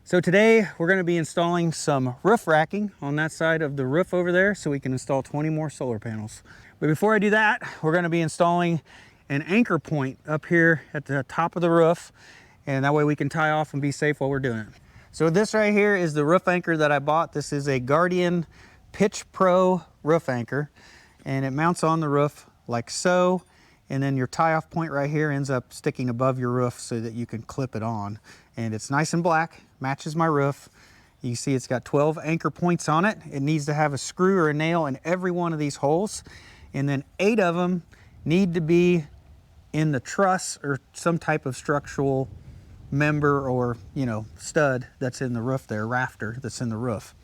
So today we're going to be installing some roof racking on that side of the roof over there so we can install 20 more solar panels. But before I do that, we're going to be installing an anchor point up here at the top of the roof, and that way we can tie off and be safe while we're doing it. So this right here is the roof anchor that I bought. This is a Guardian Pitch Pro roof anchor, and it mounts on the roof like so, and then your tie-off point right here ends up sticking above your roof so that you can clip it on. And it's nice and black, matches my roof. You see it's got 12 anchor points on it. It needs to have a screw or a nail in every one of these holes, and then 8 of them need to be in the truss or some type of structural member or, you know, stud that's in the roof there, rafter that's in the roof.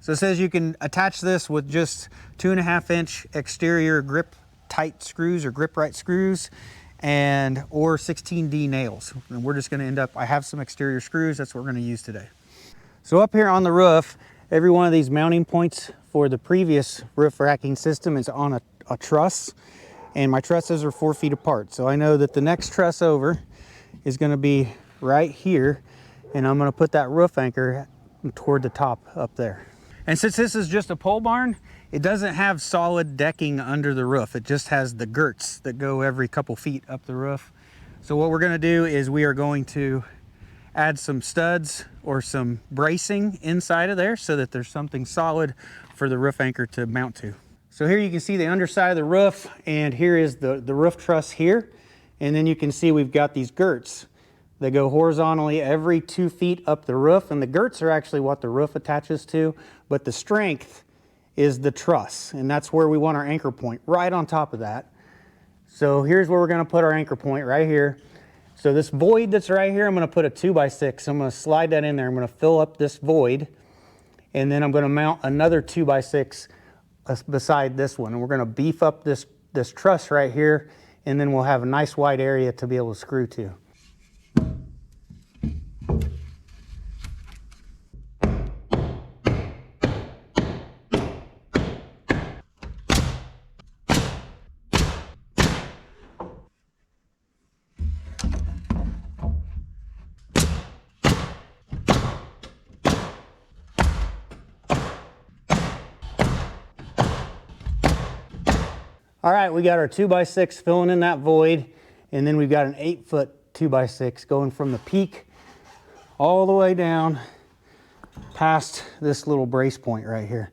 So it says you can attach this with just 2.5-inch exterior grip tight screws or grip right screws or 16D nails. And we're just going to end up, I have some exterior screws, that's what we're going to use today. So up here on the roof, every one of these mounting points for the previous roof racking system is on a truss, and my trusses are 4 feet apart. So I know that the next truss over is going to be right here, and I'm going to put that roof anchor toward the top up there. And since this is just a pole barn, it doesn't have solid decking under the roof. It just has the girts that go every couple feet up the roof. So what we're going to do is we are going to add some studs or some bracing inside of there so that there's something solid for the roof anchor to mount to. So here you can see the underside of the roof, and here is the roof truss here. And then you can see we've got these girts that go horizontally every 2 feet up the roof, and the girts are actually what the roof attaches to, but the strength is the truss, and that's where we want our anchor point, right on top of that. So here's where we're going to put our anchor point, right here. So this void that's right here, I'm going to put a 2x6. I'm going to slide that in there. I'm going to fill up this void, and then I'm going to mount another 2x6 beside this one, and we're going to beef up this truss right here, and then we'll have a nice wide area to be able to screw to. All right, we got our 2x6 filling in that void, and then we've got an 8-foot 2x6 going from the peak all the way down past this little brace point right here.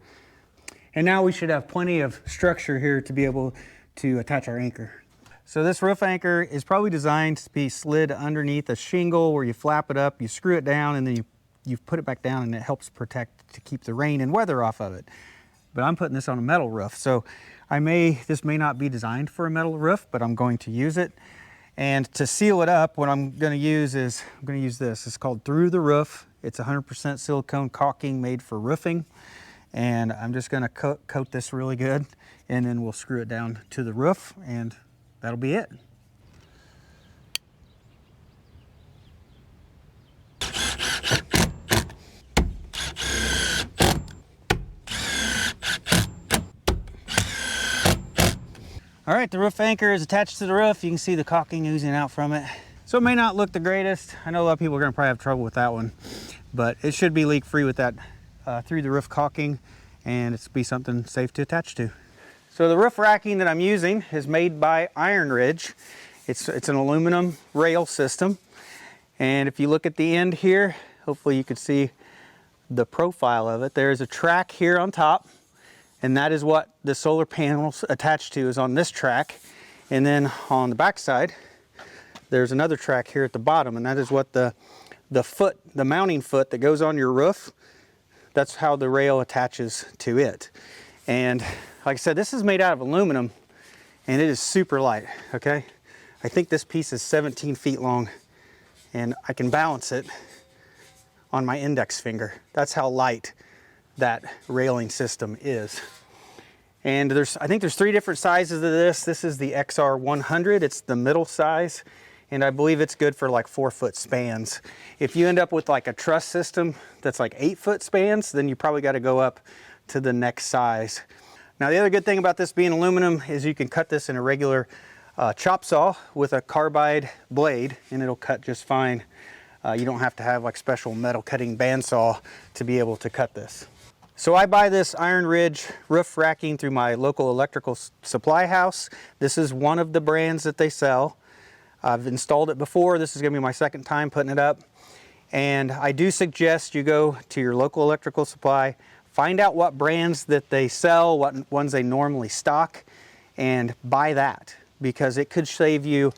And now we should have plenty of structure here to be able to attach our anchor. So this roof anchor is probably designed to be slid underneath a shingle where you flap it up, you screw it down, and then you put it back down, and it helps protect to keep the rain and weather off of it. But I'm putting this on a metal roof, so this may not be designed for a metal roof, but I'm going to use it. And to seal it up, what I'm going to use is, this. It's called Through the Roof. It's 100% silicone caulking made for roofing. And I'm just going to coat this really good, and then we'll screw it down to the roof, and that'll be it. All right, the roof anchor is attached to the roof. You can see the caulking oozing out from it. So it may not look the greatest. I know a lot of people are gonna probably have trouble with that one, but it should be leak free with that through the roof caulking, and it's be something safe to attach to. So the roof racking that I'm using is made by IronRidge. It's an aluminum rail system. And if you look at the end here, hopefully you can see the profile of it. There's a track here on top, and that is what the solar panels attached to, is on this track. And then on the back side, there's another track here at the bottom, and that is what the mounting foot that goes on your roof, that's how the rail attaches to it. And like I said, this is made out of aluminum, and it is super light, okay? I think this piece is 17 feet long, and I can balance it on my index finger. That's how light that railing system is. And I think there's 3 different sizes of this. This is the XR100, it's the middle size, and I believe it's good for like 4-foot spans. If you end up with like a truss system that's like 8-foot spans, then you probably got to go up to the next size. Now the other good thing about this being aluminum is you can cut this in a regular chop saw with a carbide blade, and it'll cut just fine You don't have to have like special metal cutting bandsaw to be able to cut this. So I buy this IronRidge roof racking through my local electrical supply house. This is one of the brands that they sell. I've installed it before. This is going to be my second time putting it up. And I do suggest you go to your local electrical supply, find out what brands that they sell, what ones they normally stock, and buy that, because it could save you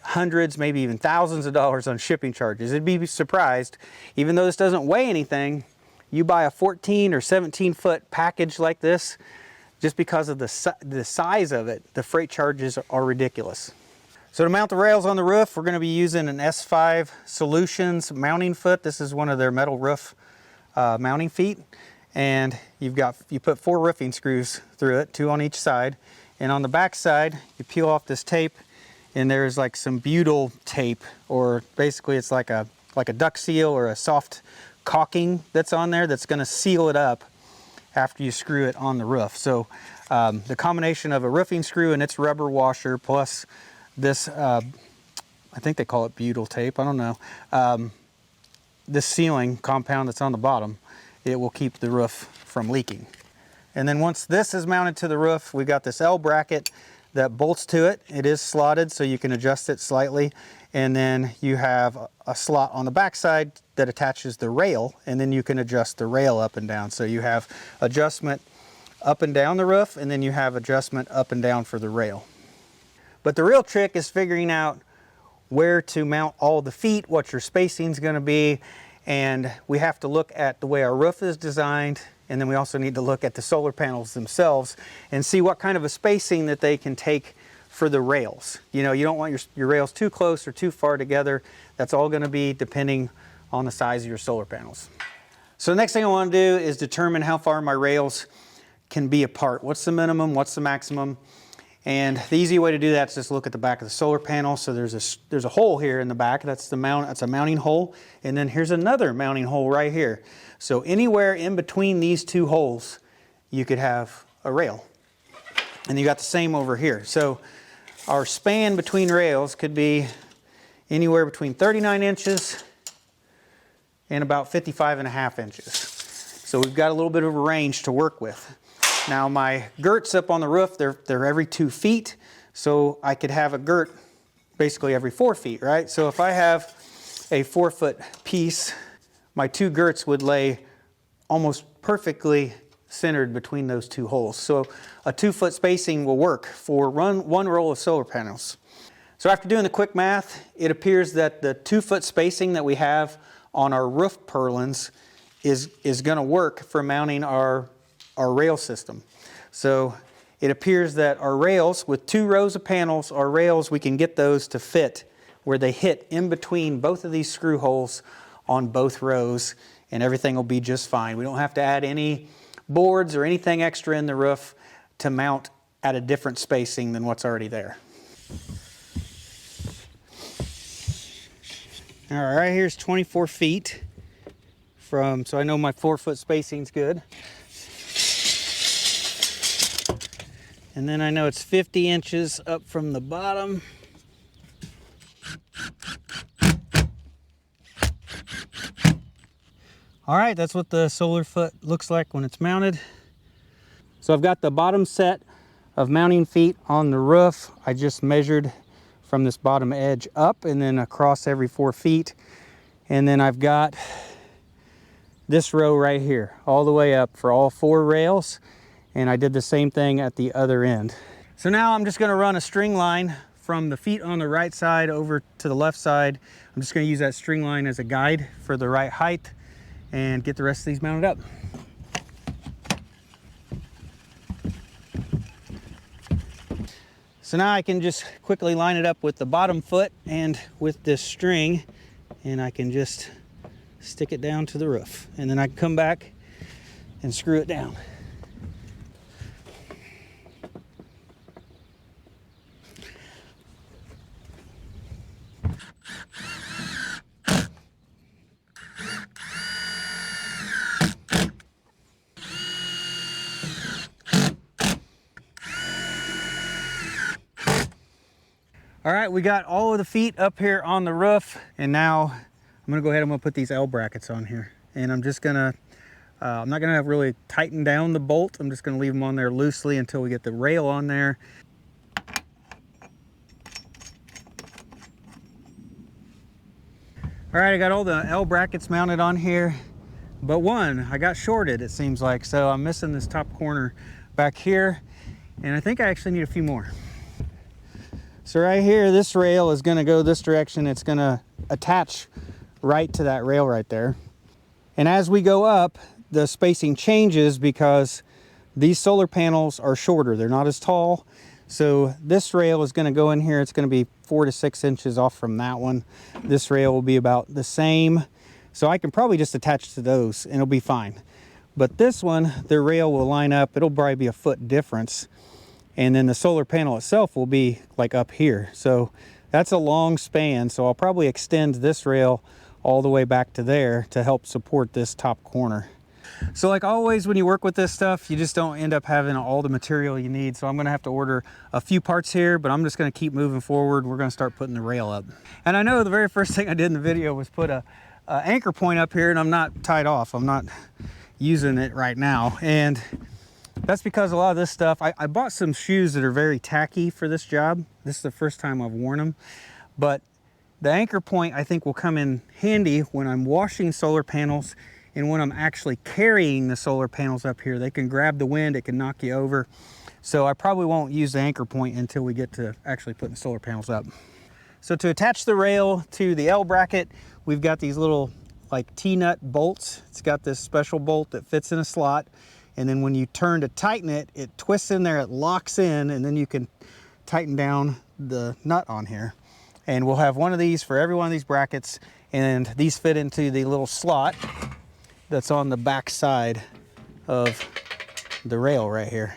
hundreds, maybe even thousands of dollars on shipping charges. It'd be surprised, even though this doesn't weigh anything, you buy a 14 or 17 foot package like this, just because of the size of it, the freight charges are ridiculous. So to mount the rails on the roof, we're going to be using an S5 Solutions mounting foot. This is one of their metal roof mounting feet. And you put 4 roofing screws through it, 2 on each side. And on the back side, you peel off this tape, and there's like some butyl tape, or basically it's like a duck seal or a soft caulking that's on there that's going to seal it up after you screw it on the roof. So the combination of a roofing screw and its rubber washer plus this, I think they call it butyl tape, I don't know, this sealing compound that's on the bottom, it will keep the roof from leaking. And then once this is mounted to the roof, we've got this L bracket that bolts to it. It is slotted, so you can adjust it slightly. And then you have a slot on the back side that attaches the rail, and then you can adjust the rail up and down. So you have adjustment up and down the roof, and then you have adjustment up and down for the rail. But the real trick is figuring out where to mount all the feet, what your spacing is going to be, and we have to look at the way our roof is designed, and then we also need to look at the solar panels themselves and see what kind of a spacing that they can take for the rails. You know, you don't want your rails too close or too far together. That's all going to be depending on the size of your solar panels. So the next thing I want to do is determine how far my rails can be apart. What's the minimum? What's the maximum? And the easy way to do that is just look at the back of the solar panel. So there's a hole here in the back. That's a mounting hole. And then here's another mounting hole right here. So anywhere in between these two holes, you could have a rail. And you got the same over here. So our span between rails could be anywhere between 39 inches and about 55.5 inches. So we've got a little bit of a range to work with. Now my girts up on the roof, they're every 2 feet. So I could have a girt basically every 4 feet, right? So if I have a 4-foot piece, my 2 girts would lay almost perfectly centered between those 2 holes. So a 2-foot spacing will work for one row of solar panels. So after doing the quick math, it appears that the 2-foot spacing that we have on our roof purlins is going to work for mounting our rail system. So it appears that our rails, with 2 rows of panels, our rails, we can get those to fit where they hit in between both of these screw holes on both rows, and everything will be just fine. We don't have to add any boards or anything extra in the roof to mount at a different spacing than what's already there. All right, right here's 24 feet from, so I know my 4-foot spacing's good. And then I know it's 50 inches up from the bottom. All right, that's what the solar foot looks like when it's mounted. So I've got the bottom set of mounting feet on the roof. I just measured from this bottom edge up and then across every 4 feet. And then I've got this row right here, all the way up for all 4 rails. And I did the same thing at the other end. So now I'm just gonna run a string line from the feet on the right side over to the left side. I'm just gonna use that string line as a guide for the right height and get the rest of these mounted up. So now I can just quickly line it up with the bottom foot and with this string, and I can just stick it down to the roof. And then I can come back and screw it down. All right, we got all of the feet up here on the roof, and now I'm I'm gonna go ahead, I'm gonna put these L brackets on here. And I'm just gonna, I'm not gonna really tighten down the bolt. I'm just gonna leave them on there loosely until we get the rail on there. All right, I got all the L brackets mounted on here, but one, I got shorted, it seems like. So I'm missing this top corner back here, and I think I actually need a few more. So right here, this rail is gonna go this direction. It's gonna attach right to that rail right there. And as we go up, the spacing changes because these solar panels are shorter. They're not as tall. So this rail is gonna go in here. It's gonna be 4 to 6 inches off from that one. This rail will be about the same. So I can probably just attach to those and it'll be fine. But this one, the rail will line up. It'll probably be a foot difference. And then the solar panel itself will be like up here. So that's a long span. So I'll probably extend this rail all the way back to there to help support this top corner. So like always, when you work with this stuff, you just don't end up having all the material you need. So I'm gonna have to order a few parts here, but I'm just gonna keep moving forward. We're gonna start putting the rail up. And I know the very first thing I did in the video was put a anchor point up here, and I'm not tied off. I'm not using it right now. And that's because a lot of this stuff, I bought some shoes that are very tacky for this job. This is the first time I've worn them, but the anchor point I think will come in handy when I'm washing solar panels and when I'm actually carrying the solar panels up here. They can grab the wind, it can knock you over. So I probably won't use the anchor point until we get to actually putting the solar panels up. So to attach the rail to the L bracket, we've got these little like T-nut bolts. It's got this special bolt that fits in a slot. And then when you turn to tighten it, it twists in there, it locks in, and then you can tighten down the nut on here. And we'll have one of these for every one of these brackets, and these fit into the little slot that's on the back side of the rail right here.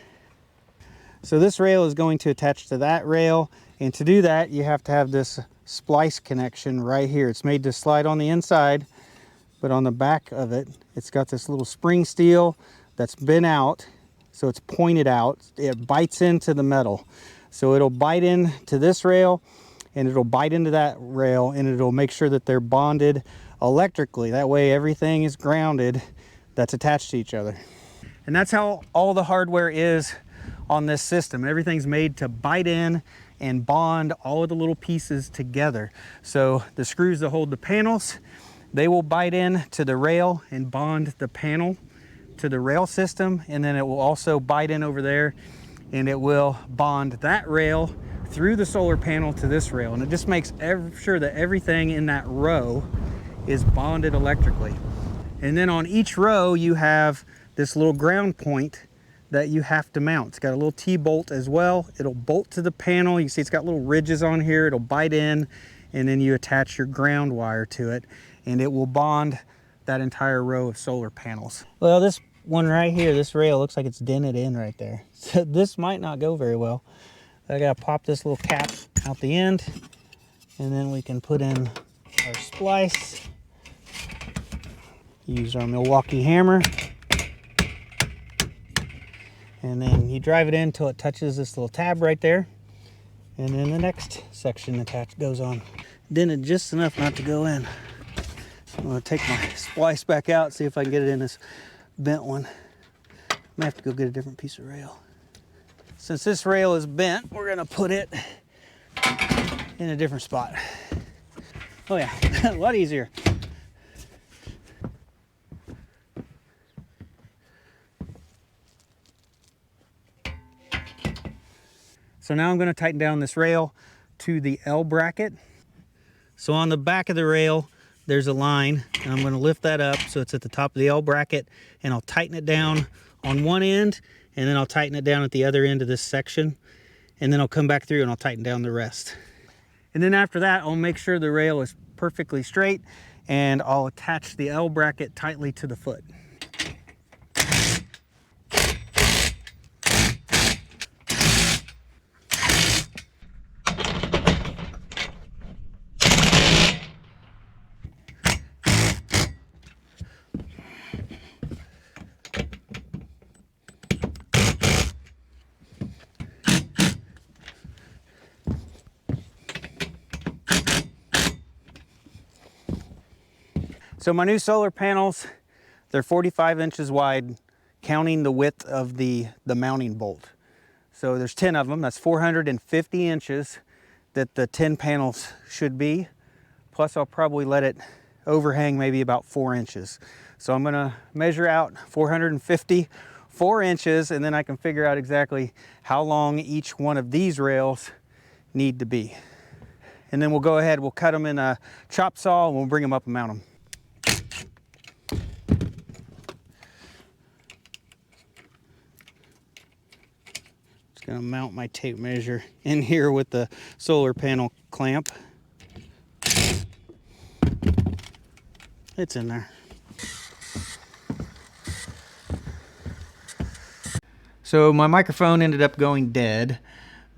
So this rail is going to attach to that rail, and to do that, you have to have this splice connection right here. It's made to slide on the inside, but on the back of it, it's got this little spring steel that's bent out, so it's pointed out. It bites into the metal. So it'll bite into this rail, and it'll bite into that rail, and it'll make sure that they're bonded electrically. That way everything is grounded that's attached to each other. And that's how all the hardware is on this system. Everything's made to bite in and bond all of the little pieces together. So the screws that hold the panels, they will bite in to the rail and bond the panel to the rail system, and then it will also bite in over there and it will bond that rail through the solar panel to this rail. And it just makes sure that everything in that row is bonded electrically. And then on each row you have this little ground point that you have to mount. It's got a little T-bolt as well. It'll bolt to the panel. You see it's got little ridges on here. It'll bite in, and then you attach your ground wire to it, and it will bond that entire row of solar panels. Well, this one right here, this rail looks like it's dented in right there. So this might not go very well. I gotta pop this little cap out the end, and then we can put in our splice. Use our Milwaukee hammer. And then you drive it in until it touches this little tab right there. And then the next section attached goes on. Dented just enough not to go in. So I'm gonna take my splice back out, see if I can get it in this bent one. I may have to go get a different piece of rail. Since this rail is bent, we're gonna put it in a different spot. Oh yeah, a lot easier. So now I'm going to tighten down this rail to the L bracket. So on the back of the rail, there's a line, and I'm going to lift that up so it's at the top of the L bracket, and I'll tighten it down on one end, and then I'll tighten it down at the other end of this section, and then I'll come back through and I'll tighten down the rest. And then after that, I'll make sure the rail is perfectly straight, and I'll attach the L bracket tightly to the foot. So my new solar panels, they're 45 inches wide, counting the width of the mounting bolt. So there's 10 of them. That's 450 inches that the 10 panels should be. Plus I'll probably let it overhang maybe about 4 inches. So I'm gonna measure out 454 inches, and then I can figure out exactly how long each one of these rails need to be. And then we'll go ahead, we'll cut them in a chop saw, and we'll bring them up and mount them. Just gonna mount my tape measure in here with the solar panel clamp. It's in there. So my microphone ended up going dead,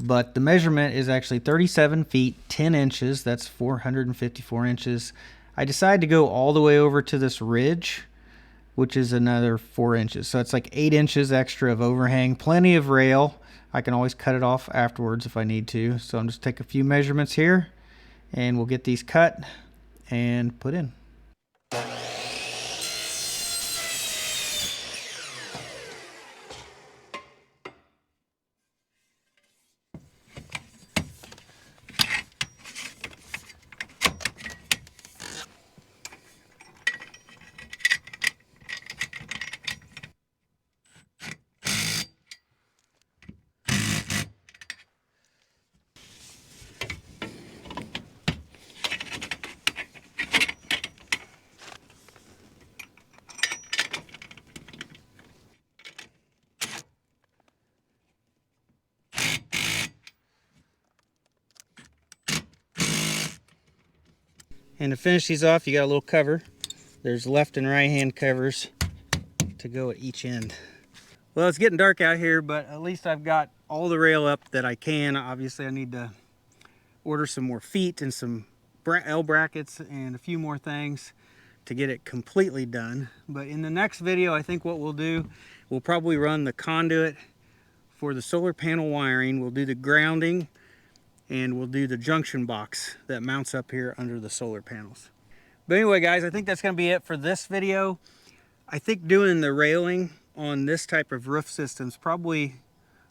but the measurement is actually 37 feet, 10 inches. That's 454 inches. I decided to go all the way over to this ridge, which is another 4 inches. So it's like 8 inches extra of overhang, plenty of rail. I can always cut it off afterwards if I need to. So I'm just take a few measurements here, and we'll get these cut and put in. And to finish these off, you got a little cover. There's left and right hand covers to go at each end. Well, it's getting dark out here, but at least I've got all the rail up that I can. Obviously, I need to order some more feet and some L brackets and a few more things to get it completely done. But in the next video, I think what we'll do, we'll probably run the conduit for the solar panel wiring. We'll do the grounding, and we'll do the junction box that mounts up here under the solar panels. But anyway, guys, I think that's gonna be it for this video. I think doing the railing on this type of roof system is probably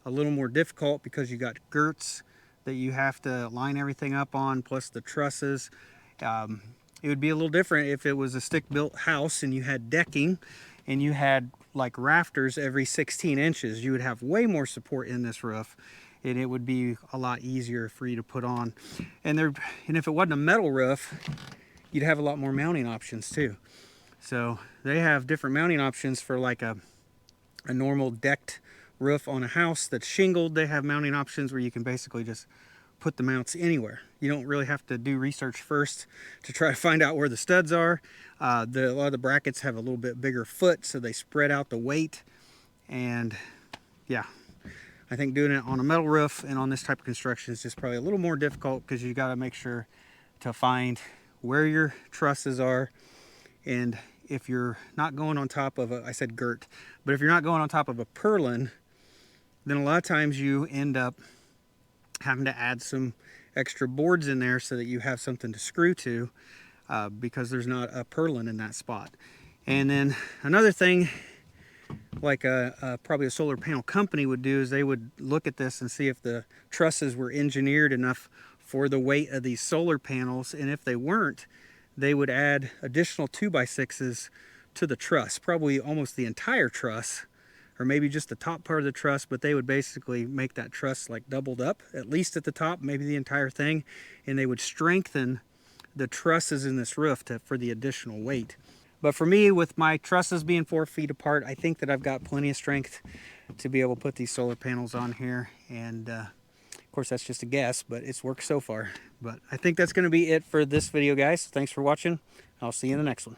a little more difficult because you got girts that you have to line everything up on, plus the trusses. It would be a little different if it was a stick-built house and you had decking and you had like rafters every 16 inches. You would have way more support in this roof, and it would be a lot easier for you to put on. And if it wasn't a metal roof, you'd have a lot more mounting options too. So they have different mounting options for like a normal decked roof on a house that's shingled. They have mounting options where you can basically just put the mounts anywhere. You don't really have to do research first to try to find out where the studs are. A lot of the brackets have a little bit bigger foot, so they spread out the weight. And yeah, I think doing it on a metal roof and on this type of construction is just probably a little more difficult because you got to make sure to find where your trusses are. And if you're not going on top of I said girt, but if you're not going on top of a purlin, then a lot of times you end up having to add some extra boards in there so that you have something to screw to, because there's not a purlin in that spot. And then another thing, like probably a solar panel company would do, is they would look at this and see if the trusses were engineered enough for the weight of these solar panels, and if they weren't, they would add additional 2x6s to the truss, probably almost the entire truss, or maybe just the top part of the truss, but they would basically make that truss like doubled up, at least at the top, maybe the entire thing, and they would strengthen the trusses in this roof for the additional weight. But for me, with my trusses being 4 feet apart, I think that I've got plenty of strength to be able to put these solar panels on here. And of course, that's just a guess, but it's worked so far. But I think that's going to be it for this video, guys. Thanks for watching. I'll see you in the next one.